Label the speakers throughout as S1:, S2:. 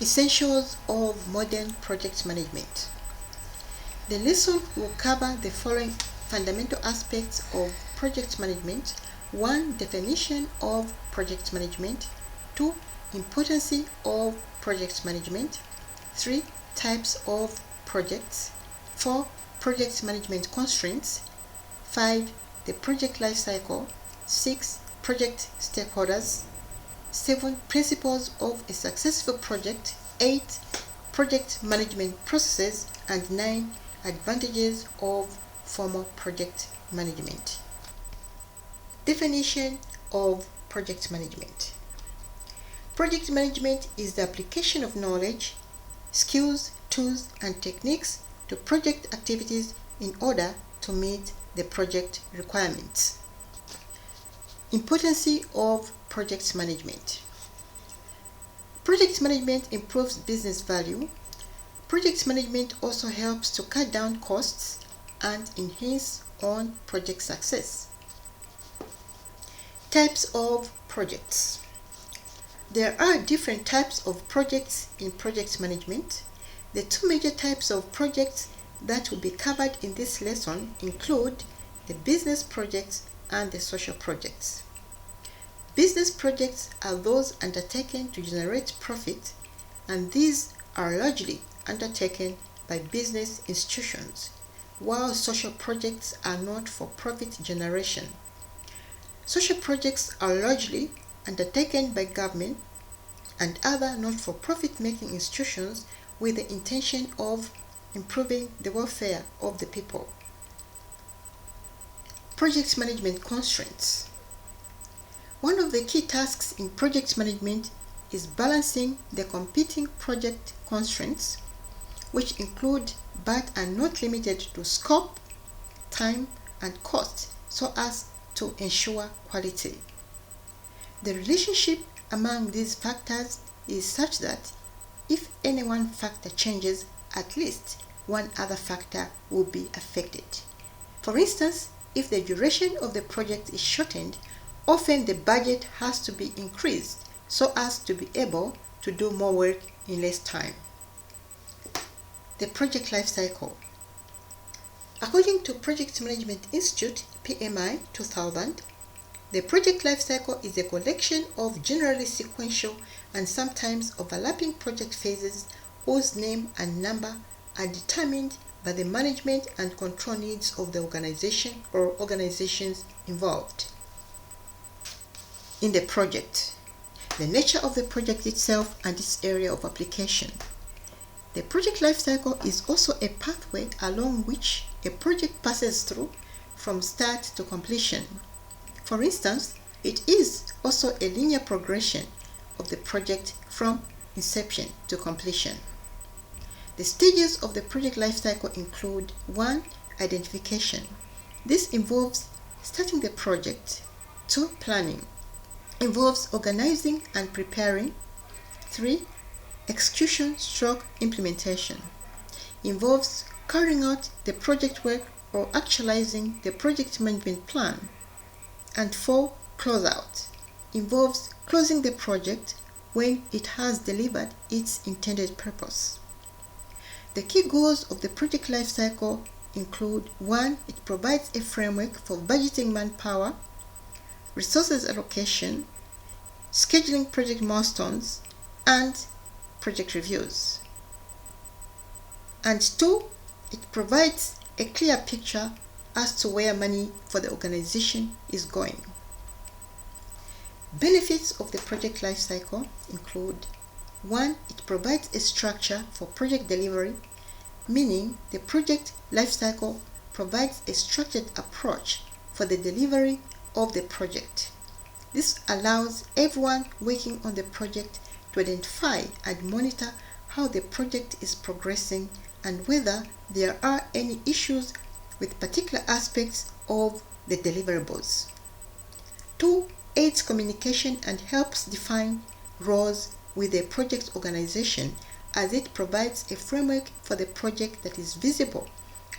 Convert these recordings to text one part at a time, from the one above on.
S1: Essentials of modern project management. The lesson will cover the following fundamental aspects of project management. 1. Definition of project management. 2. Importance of project management. 3. Types of projects. 4. Project management constraints. 5. The project life cycle. 6. Project stakeholders. 7. Principles of a successful project. 8. Project management processes. And 9. Advantages of formal project management. Definition of project management. Project management is the application of knowledge, skills, tools, and techniques to project activities in order to meet the project requirements. Importance of project management. Project management improves business value. Project management also helps to cut down costs and enhance on project success. Types of projects. There are different types of projects in project management. The two major types of projects that will be covered in this lesson include the business projects and the social projects. Business projects are those undertaken to generate profit, and these are largely undertaken by business institutions, while social projects are not for profit generation. Social projects are largely undertaken by government and other not-for-profit making institutions with the intention of improving the welfare of the people. Project management constraints. One of the key tasks in project management is balancing the competing project constraints, which include but are not limited to scope, time, and cost, so as to ensure quality. The relationship among these factors is such that if any one factor changes, at least one other factor will be affected. For instance, if the duration of the project is shortened, often the budget has to be increased so as to be able to do more work in less time. The project life cycle. According to Project Management Institute, PMI 2000, the project life cycle is a collection of generally sequential and sometimes overlapping project phases whose name and number are determined by the management and control needs of the organization or organizations involved. In the project, the nature of the project itself and its area of application. The project life cycle is also a pathway along which a project passes through from start to completion. For instance, it is also a linear progression of the project from inception to completion. The stages of the project life cycle include 1. Identification. This involves starting the project. 2. Planning. Involves organizing and preparing. 3. Execution/implementation. Involves carrying out the project work or actualizing the project management plan. And 4. Closeout. Involves closing the project when it has delivered its intended purpose. The key goals of the project life cycle include 1. It provides a framework for budgeting manpower, resources allocation, scheduling project milestones, and project reviews. And 2. It provides a clear picture as to where money for the organization is going. Benefits of the project life cycle include 1. It provides a structure for project delivery, meaning the project life cycle provides a structured approach for the delivery of the project. This allows everyone working on the project to identify and monitor how the project is progressing and whether there are any issues with particular aspects of the deliverables. 2. Aids communication and helps define roles with the project organization as it provides a framework for the project that is visible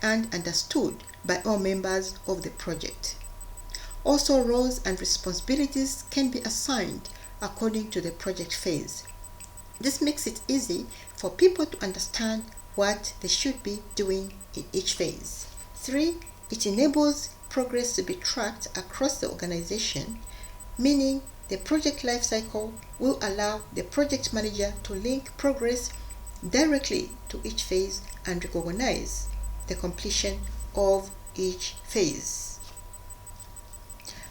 S1: and understood by all members of the project. Also, roles and responsibilities can be assigned according to the project phase. This makes it easy for people to understand what they should be doing in each phase. 3. It enables progress to be tracked across the organization, meaning the project lifecycle will allow the project manager to link progress directly to each phase and recognize the completion of each phase.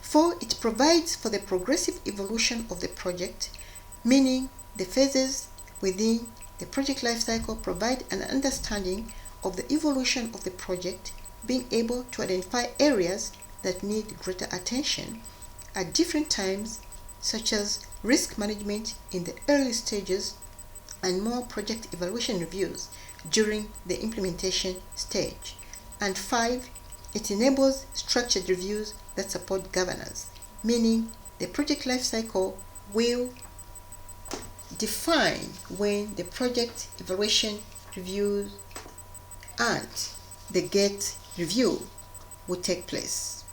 S1: 4. It provides for the progressive evolution of the project, meaning the phases within the project lifecycle provide an understanding of the evolution of the project, being able to identify areas that need greater attention at different times, such as risk management in the early stages and more project evaluation reviews during the implementation stage. And 5, it enables structured reviews that support governance, meaning the project lifecycle will define when the project evaluation reviews and the gate review will take place,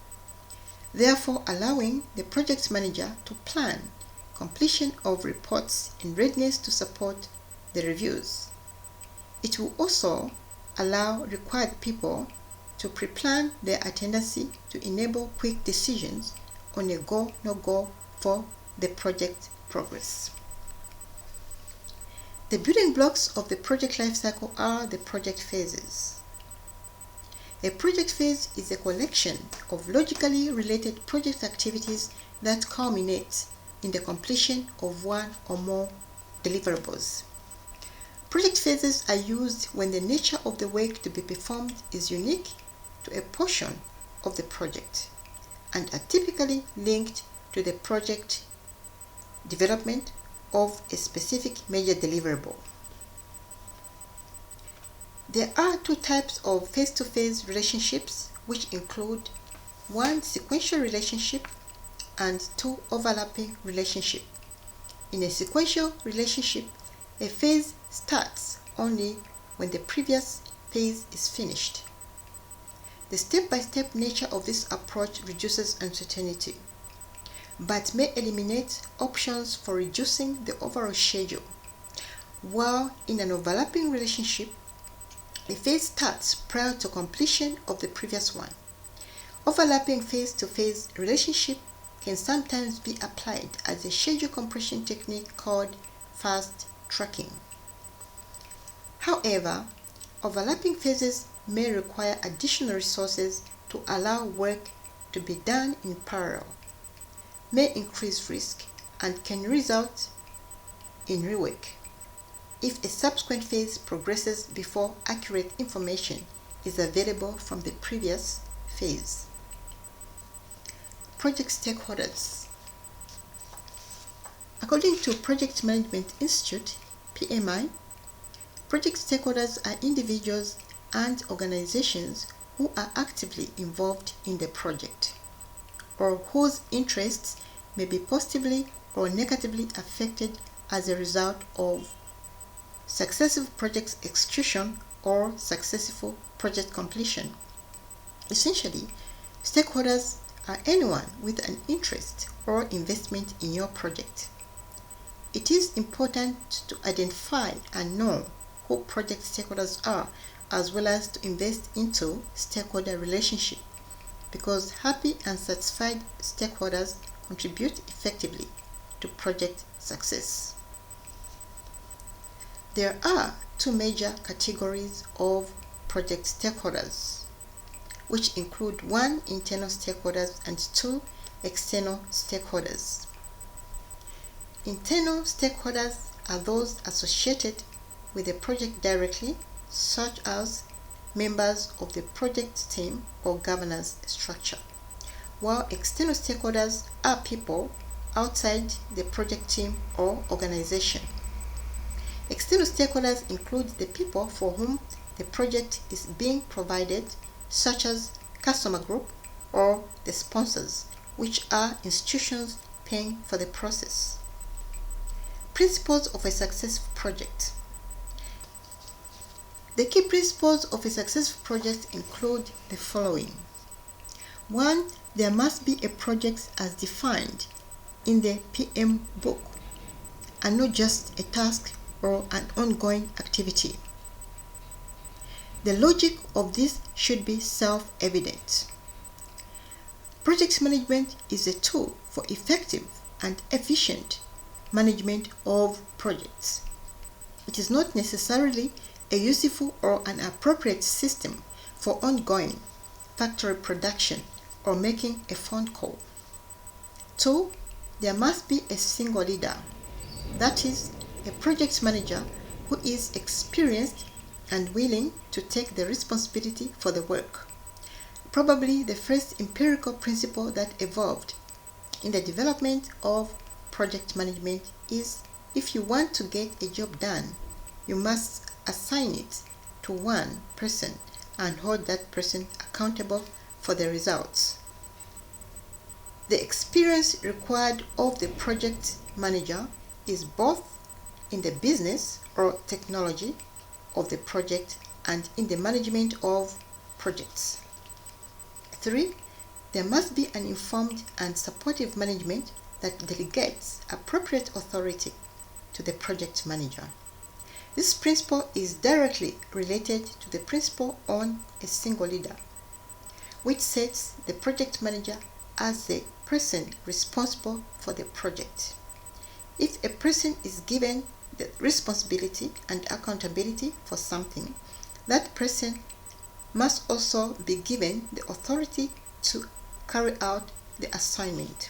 S1: therefore allowing the project manager to plan completion of reports and readiness to support the reviews. It will also allow required people to pre-plan their attendance to enable quick decisions on a go, no-go for the project progress. The building blocks of the project lifecycle are the project phases. A project phase is a collection of logically related project activities that culminate in the completion of one or more deliverables. Project phases are used when the nature of the work to be performed is unique to a portion of the project and are typically linked to the project development of a specific major deliverable. There are 2 types of phase-to-phase relationships, which include 1. Sequential relationship and 2. Overlapping relationship. In a sequential relationship, a phase starts only when the previous phase is finished. The step-by-step nature of this approach reduces uncertainty, but may eliminate options for reducing the overall schedule. While in an overlapping relationship, a phase starts prior to completion of the previous one. Overlapping phase-to-phase relationship can sometimes be applied as a schedule compression technique called fast tracking. However, overlapping phases may require additional resources to allow work to be done in parallel, may increase risk, and can result in rework if a subsequent phase progresses before accurate information is available from the previous phase. Project stakeholders. According to Project Management Institute, PMI, project stakeholders are individuals and organizations who are actively involved in the project, or whose interests may be positively or negatively affected as a result of successful project execution or successful project completion. Essentially, stakeholders are anyone with an interest or investment in your project. It is important to identify and know who project stakeholders are, as well as to invest into stakeholder relationship, because happy and satisfied stakeholders contribute effectively to project success. There are 2 major categories of project stakeholders, which include 1. Internal stakeholders and 2. External stakeholders. Internal stakeholders are those associated with the project directly, such as members of the project team or governance structure, while external stakeholders are people outside the project team or organization. External stakeholders include the people for whom the project is being provided, such as customer group or the sponsors, which are institutions paying for the process. Principles of a successful project. The key principles of a successful project include the following. 1. There must be a project as defined in the PM book, and not just a task or an ongoing activity. The logic of this should be self-evident. Project management is a tool for effective and efficient management of projects. It is not necessarily a useful or an appropriate system for ongoing factory production or making a phone call. 2. There must be a single leader, that is, a project manager who is experienced and willing to take the responsibility for the work. Probably the first empirical principle that evolved in the development of project management is if you want to get a job done, you must assign it to one person and hold that person accountable for the results. The experience required of the project manager is both in the business or technology of the project and in the management of projects. 3. There must be an informed and supportive management that delegates appropriate authority to the project manager. This principle is directly related to the principle on a single leader, which sets the project manager as the person responsible for the project. If a person is given the responsibility and accountability for something, that person must also be given the authority to carry out the assignment.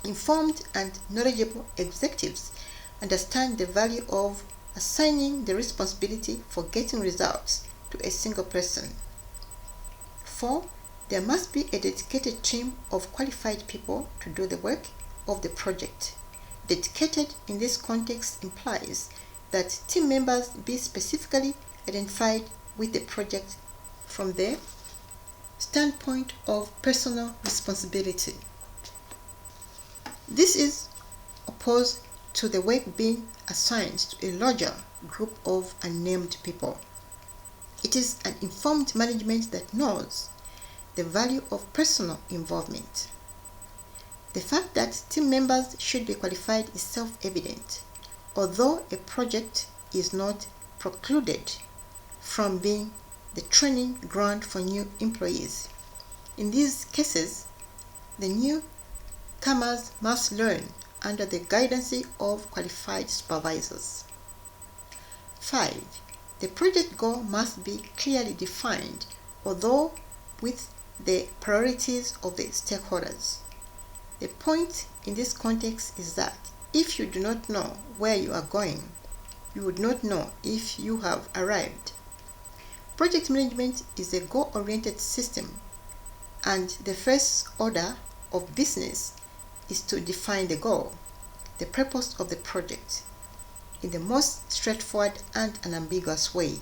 S1: Informed and knowledgeable executives understand the value of assigning the responsibility for getting results to a single person. 4. There must be a dedicated team of qualified people to do the work of the project. Dedicated in this context implies that team members be specifically identified with the project from the standpoint of personal responsibility. This is opposed to the work being assigned to a larger group of unnamed people. It is an informed management that knows the value of personal involvement. The fact that team members should be qualified is self-evident, although a project is not precluded from being the training ground for new employees. In these cases, the newcomers must learn under the guidance of qualified supervisors. 5. The project goal must be clearly defined, although with the priorities of the stakeholders. The point in this context is that if you do not know where you are going, you would not know if you have arrived. Project management is a goal-oriented system, and the first order of business is to define the goal, the purpose of the project, in the most straightforward and unambiguous way.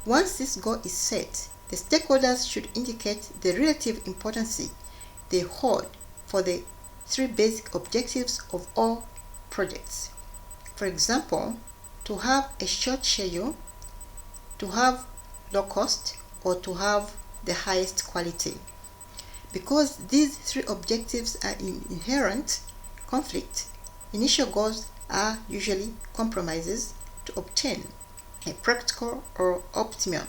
S1: Once this goal is set, the stakeholders should indicate the relative importance they hold for the 3 basic objectives of all projects. For example, to have a short schedule, to have low cost, or to have the highest quality. Because these 3 objectives are in inherent conflict, initial goals are usually compromises to obtain a practical or optimum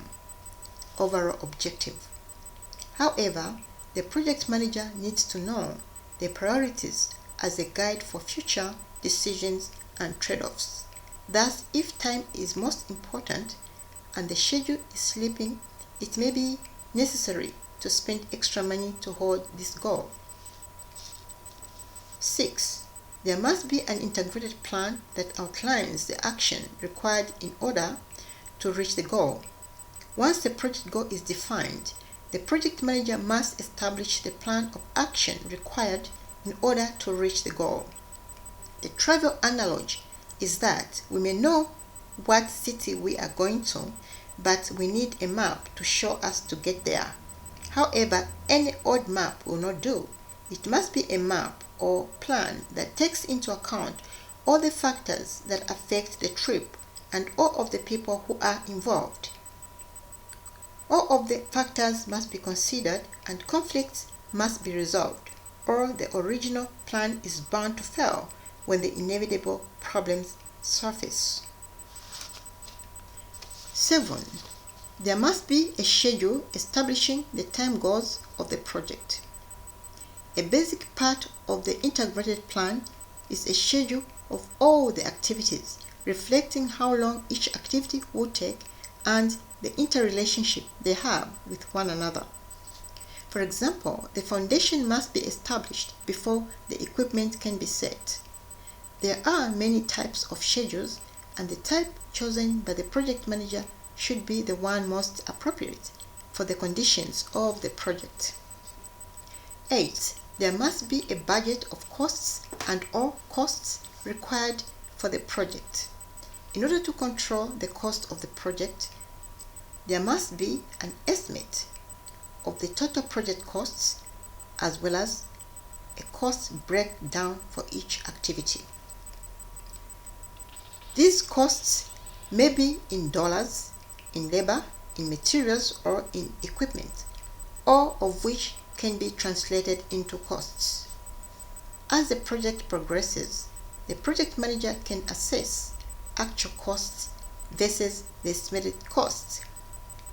S1: overall objective. However, the project manager needs to know the priorities as a guide for future decisions and trade-offs. Thus, if time is most important and the schedule is slipping, it may be necessary to spend extra money to hold this goal. 6. There must be an integrated plan that outlines the action required in order to reach the goal. Once the project goal is defined, the project manager must establish the plan of action required in order to reach the goal. The travel analogy is that we may know what city we are going to, but we need a map to show us to get there. However, any old map will not do. It must be a map or plan that takes into account all the factors that affect the trip and all of the people who are involved. All of the factors must be considered and conflicts must be resolved, or the original plan is bound to fail when the inevitable problems surface. 7. There must be a schedule establishing the time goals of the project. A basic part of the integrated plan is a schedule of all the activities, reflecting how long each activity will take and the interrelationship they have with one another. For example, the foundation must be established before the equipment can be set. There are many types of schedules, and the type chosen by the project manager should be the one most appropriate for the conditions of the project. 8. There must be a budget of costs and all costs required for the project. In order to control the cost of the project, there must be an estimate of the total project costs as well as a cost breakdown for each activity. These costs may be in dollars, in labor, in materials, or in equipment, all of which can be translated into costs. As the project progresses, the project manager can assess actual costs versus the estimated costs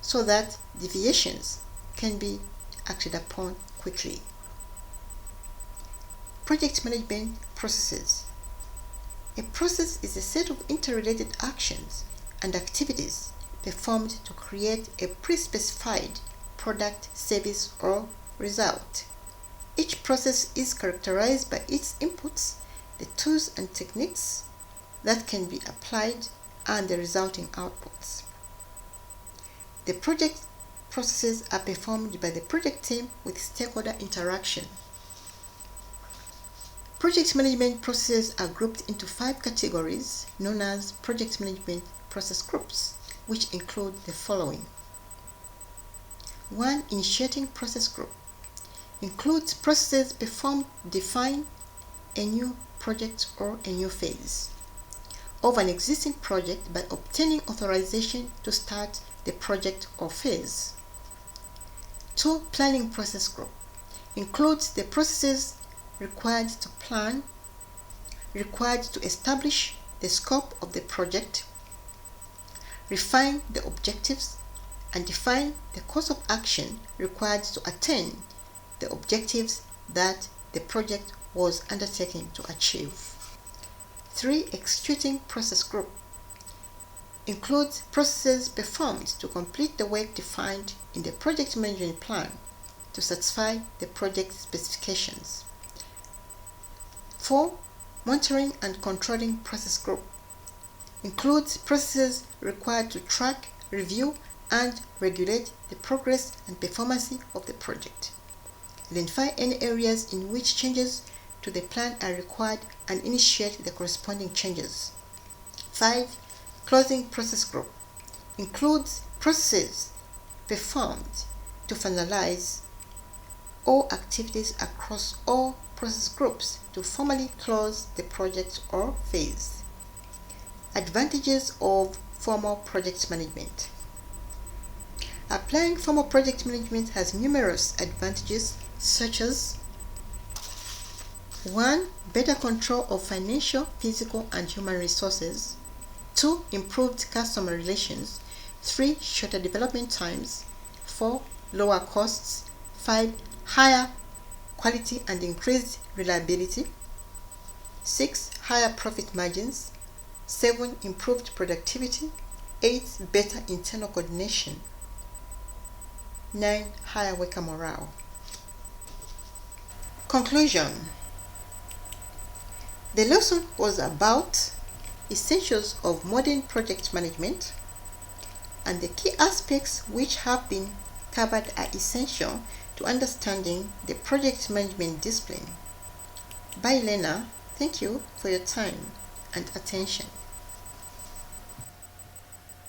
S1: so that deviations can be acted upon quickly. Project management processes. A process is a set of interrelated actions and activities performed to create a pre-specified product, service, or result. Each process is characterized by its inputs, the tools and techniques that can be applied, and the resulting outputs. The project processes are performed by the project team with stakeholder interaction. Project management processes are grouped into 5 categories known as project management process groups, which include the following. 1. Initiating process group includes processes performed to define a new project or a new phase of an existing project by obtaining authorization to start the project or phase. 2. Planning process group includes the processes required to plan, required to establish the scope of the project, refine the objectives, and define the course of action required to attain the objectives that the project was undertaken to achieve. 3. Executing process group includes processes performed to complete the work defined in the project management plan to satisfy the project specifications. 4. Monitoring and controlling process group includes processes required to track, review, and regulate the progress and performance of the project. Identify any areas in which changes to the plan are required and initiate the corresponding changes. 5. Closing process group includes processes performed to finalize all activities across all process groups to formally close the project or phase. Advantages of formal project management. Applying formal project management has numerous advantages such as 1. Better control of financial, physical, and human resources. 2. Improved customer relations. 3. Shorter development times. 4. Lower costs. 5. Higher quality and increased reliability. 6. Higher profit margins. 7. Improved productivity. 8. Better internal coordination. 9. Higher worker morale. Conclusion. The lesson was about essentials of modern project management, and the key aspects which have been covered are essential to understanding the project management discipline. Bye, Lena. Thank you for your time and attention.